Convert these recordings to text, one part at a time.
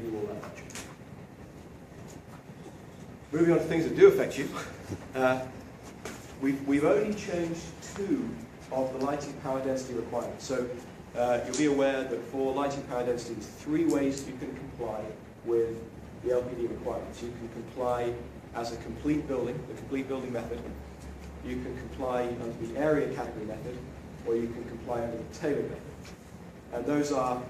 you all that much. Moving on to things that do affect you, we've only changed 2 of the lighting power density requirements. So you'll be aware that for lighting power density, there's 3 ways you can comply with the LPD requirements. You can comply as a complete building, the complete building method. You can comply under the area category method, or you can comply under the tailored method. And those are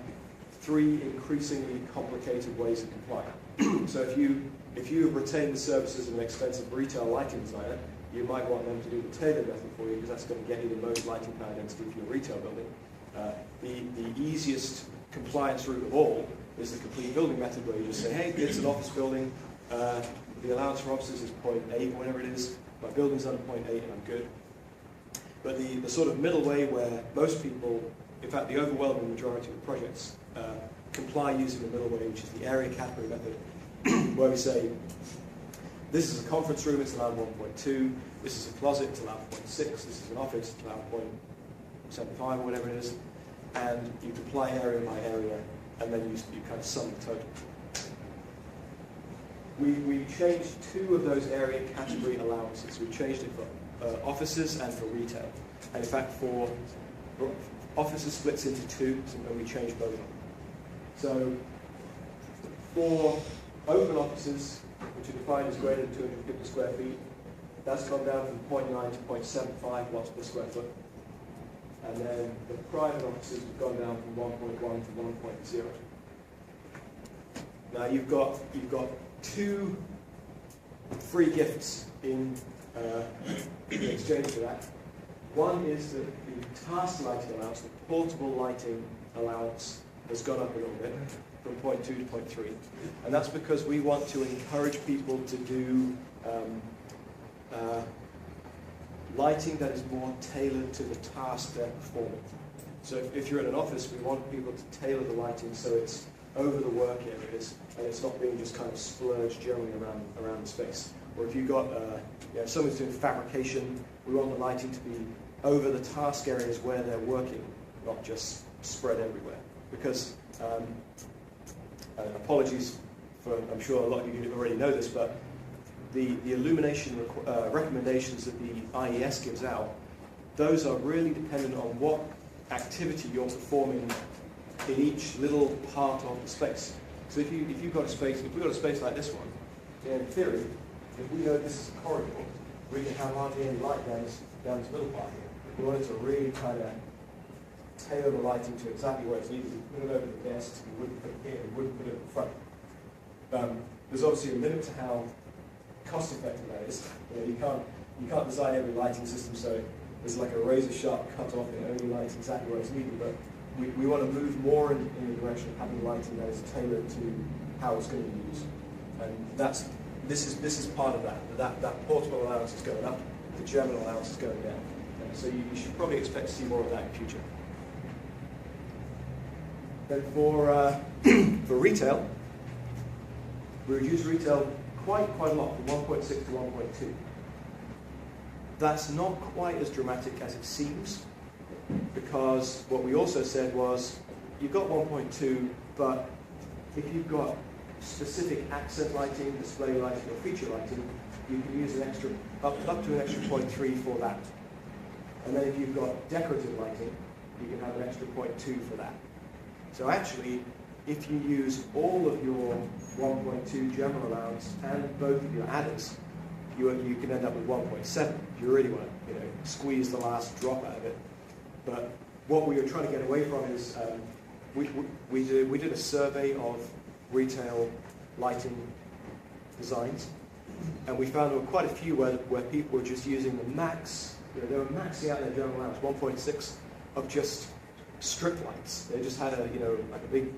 3 increasingly complicated ways of complying. So if you have retained the services of an expensive retail lighting designer, you might want them to do the tailored method for you, because that's going to get you the most lighting power density for your retail building. The easiest compliance route of all is the complete building method, where you just say, hey, it's an office building, the allowance for offices is 0.8, whatever it is, my building's under 0.8 and I'm good. But the sort of middle way where most people, in fact the overwhelming majority of projects, comply using the middle way, which is the area category method, where we say, this is a conference room, it's allowed 1.2, this is a closet, it's allowed 0.6, this is an office, it's allowed 0.75 or whatever it is, and you comply area by area, and then you kind of sum the total. We changed 2 of those area category allowances. We changed it for offices and for retail. And in fact, for offices splits into 2, and we changed both of them. So for open offices, which are defined as greater than 250 square feet, that's gone down from 0.9 to 0.75 watts per square foot. And then the private offices have gone down from 1.1 to 1.0. Now you've got 2 free gifts in exchange for that. One is that the task lighting allowance, the portable lighting allowance, has gone up a little bit from 0.2 to 0.3. And that's because we want to encourage people to do lighting that is more tailored to the task they're performing. So if you're in an office, we want people to tailor the lighting so it's over the work areas and it's not being just kind of splurged generally around the space. Or if you've got if someone's doing fabrication, we want the lighting to be over the task areas where they're working, not just spread everywhere. Because, apologies for, I'm sure a lot of you already know this, but the illumination recommendations that the IES gives out, those are really dependent on what activity you're performing in each little part of the space. So if you've got a space, if we've got a space like this one, then in theory, if we know this is a corridor, we can have hardly any light down this middle part here. We want it to really kind of tailor the lighting to exactly where it's needed. We put it over the desks, we wouldn't put it here, we wouldn't put it in front. There's obviously a limit to how cost effective that is. You can't design every lighting system so there's like a razor sharp cut off and only lights exactly where it's needed, but we want to move more in the direction of having lighting that is tailored to how it's going to be used. And this is part of that portable allowance is going up, the German allowance is going down. So you should probably expect to see more of that in the future. Then for retail, we reduced retail quite a lot, from 1.6 to 1.2. That's not quite as dramatic as it seems, because what we also said was, you've got 1.2, but if you've got specific accent lighting, display lighting, or feature lighting, you can use an extra, up to an extra 0.3 for that. And then if you've got decorative lighting, you can have an extra 0.2 for that. So actually, if you use all of your 1.2 general allowance and both of your adders, you can end up with 1.7 if you really want to squeeze the last drop out of it. But what we were trying to get away from is we did a survey of retail lighting designs, and we found there were quite a few where people were just using the max. They were maxing out their general allowance, 1.6 of just strip lights. They just had like a big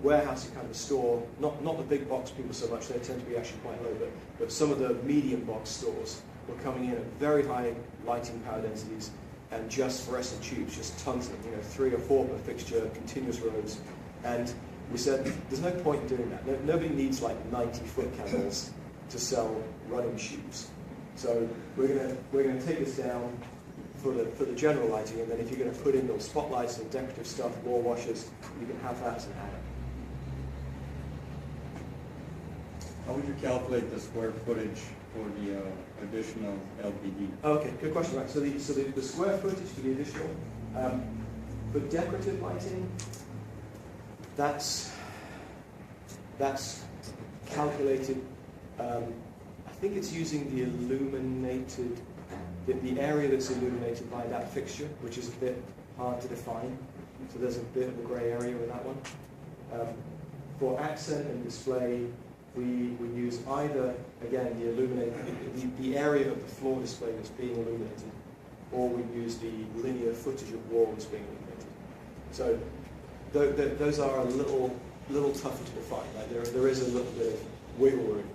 warehousey kind of store, not the big box people so much, they tend to be actually quite low, but some of the medium box stores were coming in at very high lighting power densities and just fluorescent tubes, just tons of them, 3 or 4 per fixture, continuous rows. And we said, there's no point in doing that. Nobody needs like 90-foot candles to sell running shoes. So we're going to take this down for the general lighting, and then if you're going to put in those spotlights and decorative stuff, wall washers, you can have that as an How would you calculate the square footage for the additional LPD? Okay, good question. Right. So the square footage for the additional, for decorative lighting, that's calculated. I think it's using the illuminated, the area that's illuminated by that fixture, which is a bit hard to define. So there's a bit of a grey area with that one. For accent and display, we use either, again, the illuminated, the area of the floor display that's being illuminated, or we use the linear footage of wall that's being illuminated. So those are a little tougher to define. Right? There is a little bit of wiggle room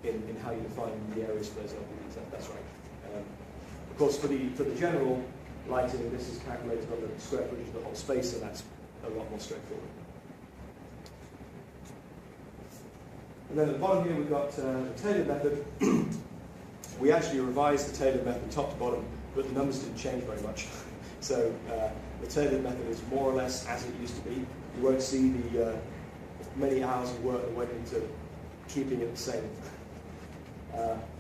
in how you define the areas for those LPDs. That's right. Of course, for the general lighting, this is calculated on the square footage of the whole space, and that's a lot more straightforward. And then at the bottom here, we've got the tailored method. We actually revised the tailored method top to bottom, but the numbers didn't change very much. So the tailored method is more or less as it used to be. You won't see the many hours of work that went into keeping it the same.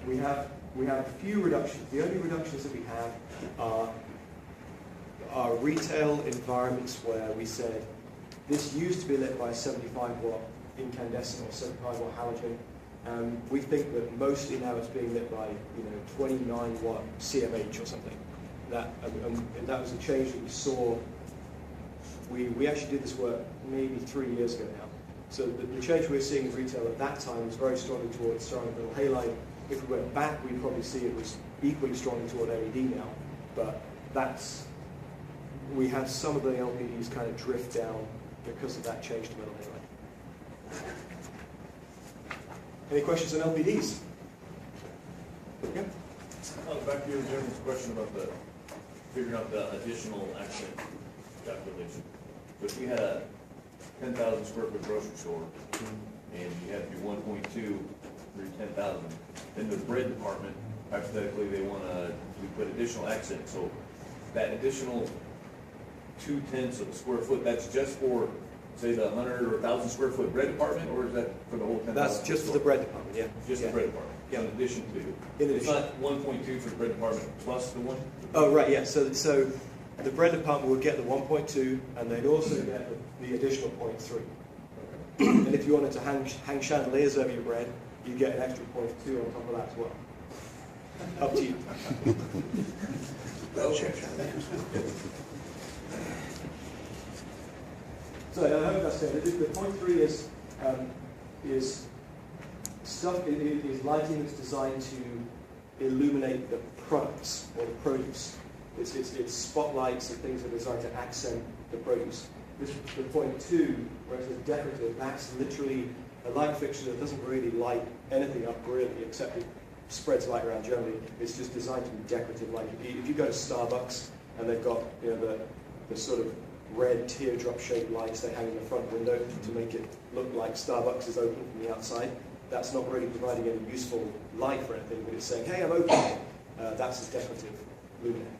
We have a few reductions. The only reductions that we have are retail environments where we said this used to be lit by a 75 watt incandescent or 75 watt halogen. We think that mostly now it's being lit by 29 watt CMH or something. That was a change that we saw. We actually did this work maybe 3 years ago now. So the change we're seeing in retail at that time was very strongly towards ceramic little halide. If we went back, we'd probably see it was equally strongly toward LED now. But we had some of the LPDs kind of drift down because of that change to metal halide. Any questions on LPDs? Yeah? Back to your gentleman's question about figuring out the additional accent calculation. So if you had a 10,000 square foot grocery store and you had to do 1.2 through 10,000, then the bread department, hypothetically, they want to put additional accent. So that additional 0.2 of a square foot, that's just for, say, the 100 or 1,000 square foot bread department, or is that for the whole 10,000? That's just for the bread department, yeah. Just the bread department. Yeah. In addition to. In addition. It's not 1.2 for the bread department plus the one? Oh, right, yeah. So the bread department would get the 1.2, and they'd also get the additional 0.3. And if you wanted to hang chandeliers over your bread, you get an extra 0.2 on top of that as well. Up to you. So I hope that's clear. The 0.3 is lighting that's designed to illuminate the products or the produce. It's spotlights and things that are designed to accent the produce. The 0.2, where it says decorative, that's literally a light fixture that doesn't really light anything up really, except it spreads light around generally. It's just designed to be decorative light. If you go to Starbucks and they've got the sort of red teardrop-shaped lights they hang in the front window to make it look like Starbucks is open from the outside, that's not really providing any useful light for anything, but it's saying, hey, I'm open. That's a decorative luminaire.